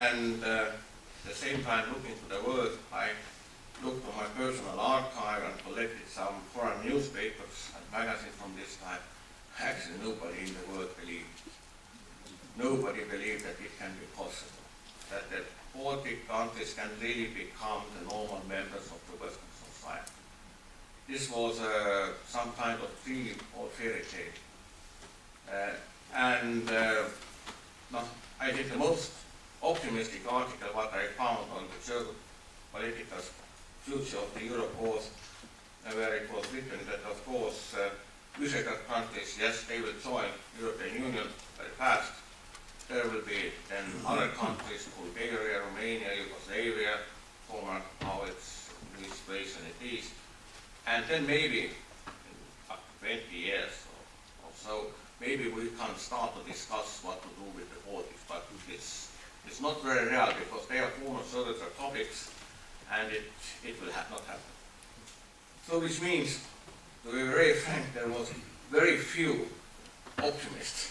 And at the same time looking to the world, I looked to my personal archive and collected some foreign newspapers and magazines from this time. Actually, nobody in the world believed. Nobody believed that it can be possible, that the Baltic countries can really become the normal members of the Western society. This was some kind of dream or fairy tale. I think the most optimistic article what I found on the German political future of the Europe was where it was written that, of course, Visegrad countries, yes, they will join European Union very fast. There will be then other countries, Bulgaria, Romania, Yugoslavia, former, now it's in this situation it is. And then maybe in 20 years or so, maybe we can start to discuss what to do with the Baltics, but it's not very real because they are former Soviet topics and it will not happen. So which means, to be very frank, there was very few optimists,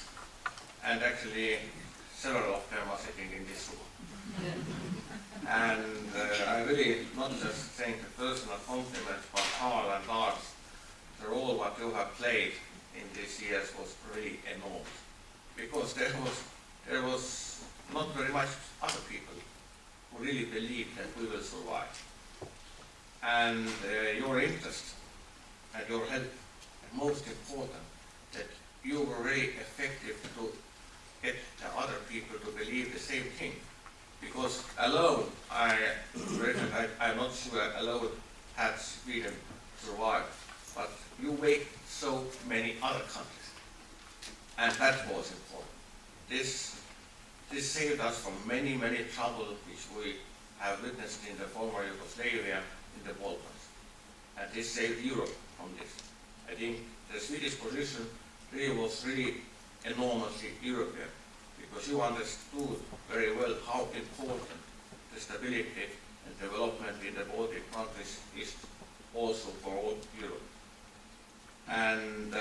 and actually several of them are sitting in this room. And I really not just saying the personal compliments, but Mart and Laars, the role what you have played in these years was really enormous, because there was not very much other people who really believed that we will survive. And your interest and your help, and most important, that you were very effective to get the other people to believe the same thing. Because alone, I'm not sure alone had Sweden survived, but you waked so many other countries, and that was important. This saved us from many, many troubles which we have witnessed in the former Yugoslavia, in the Balkans, and this saved Europe from this. I think the Swedish position really was enormously European, because you understood very well how important the stability and development in the Baltic countries is also for all Europe. And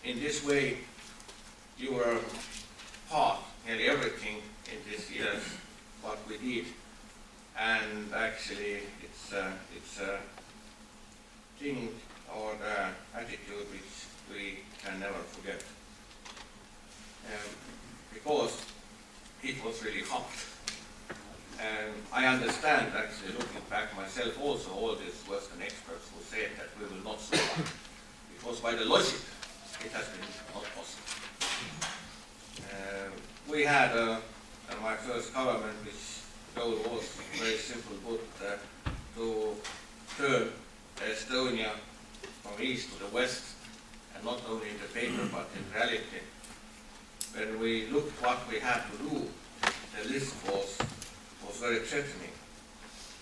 in this way, you were part, nearly everything in these years, what we did. And actually, it's a thing or the attitude which we can never forget. Because it was really hard. And I understand, actually, looking back myself, also all these Western experts who said that we will not survive. Because by the logic, it has been not possible. We had my first government, which goal was very simple, but to turn Estonia from east to the west, and not only in the paper, but in reality. When we looked what we had to do, the list was very threatening.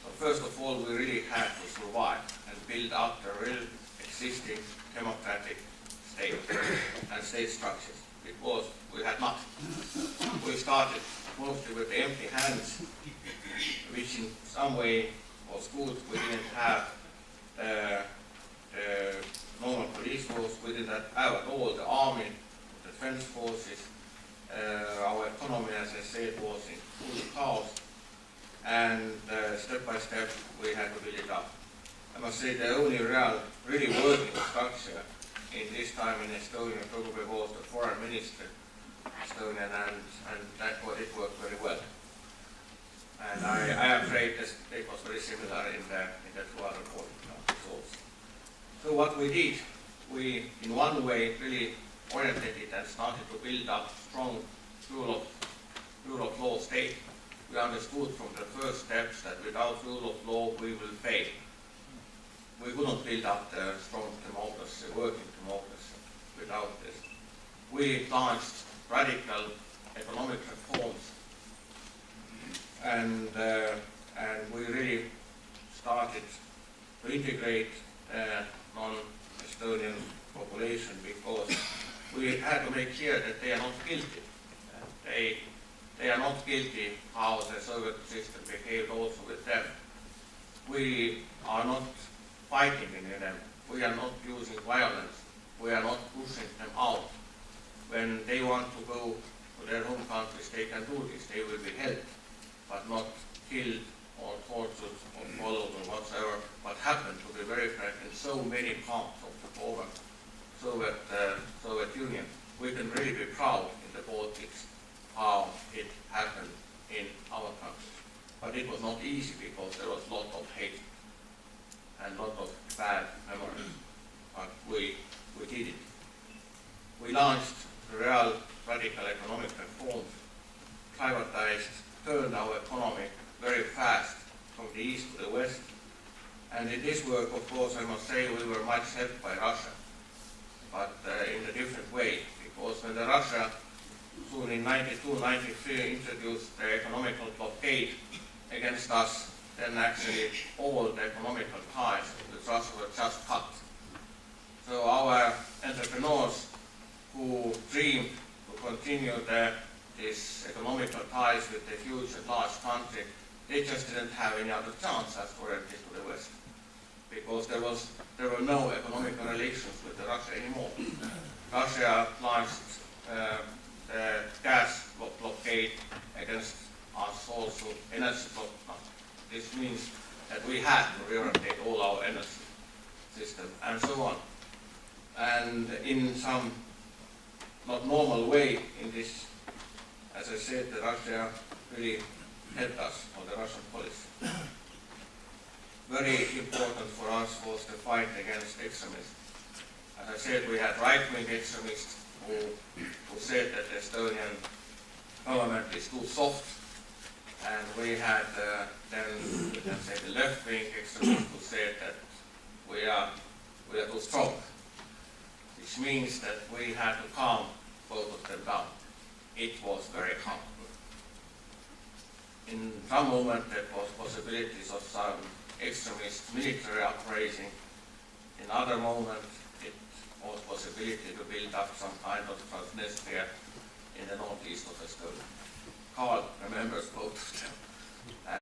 So first of all, we really had to survive and build up the real existing democratic state and state structures, because we had nothing. We started mostly with empty hands, which in some way was good. We didn't have the normal police force, we didn't have at all the army, the defense forces. Our economy, as I said, was in full chaos, and step by step we had to build it up. I must say the only really working structure in this time in Estonia probably was the foreign minister, Estonian, and that it worked very well. And I am afraid that it was very similar in the two other Baltic countries also. So what we did, we in one way really orientated and started to build up strong rule of law state. We understood from the first steps that without rule of law we will fail. We couldn't build up the strong democracy, working democracy without this. We launched radical economic reforms, and we really started to integrate non-Estonian population, because we had to make clear that they are not guilty. They are not guilty how the Soviet system behaved also with them. We are not fighting in them. We are not using violence. We are not pushing them out. When they want to go to their home countries, they can do this. They will be helped. killed or tortured or followed or whatsoever, but happened to be very present in so many parts of the former Soviet Union. We can really be proud in the Baltics how it happened in our country. But it was not easy because there was a lot of hate and a lot of bad memories. But we did it. We launched real radical economic reforms, privatized, turned our economy very fast from the east to the west. And in this work, of course, I must say we were much helped by Russia, but in a different way, because when the Russia soon in 92-93 introduced the economical blockade against us, then actually all the economical ties with Russia were just cut. So our entrepreneurs who dreamed to continue these economical ties with a huge and large country, they just didn't have any other chance as to enter to the West, because there were no economical relations with Russia anymore. Russia launched the gas blockade against us, also energy blockade. This means that we had to reorientate all our energy system and so on. And in some not normal way in this, as I said, the Russia really helped us on the Russian policy. Very important for us was the fight against extremism. As I said, we had right-wing extremists who said that the Estonian government is too soft, and we had then, we can say, the left-wing extremists who said that we are too strong, which means that we had to calm both of them down. It was very hard. In some moment there was possibilities of some extremist military uprising. In other moment it was possibility to build up some kind of Transnistria in the northeast of Estonia. Carl remembers both of them.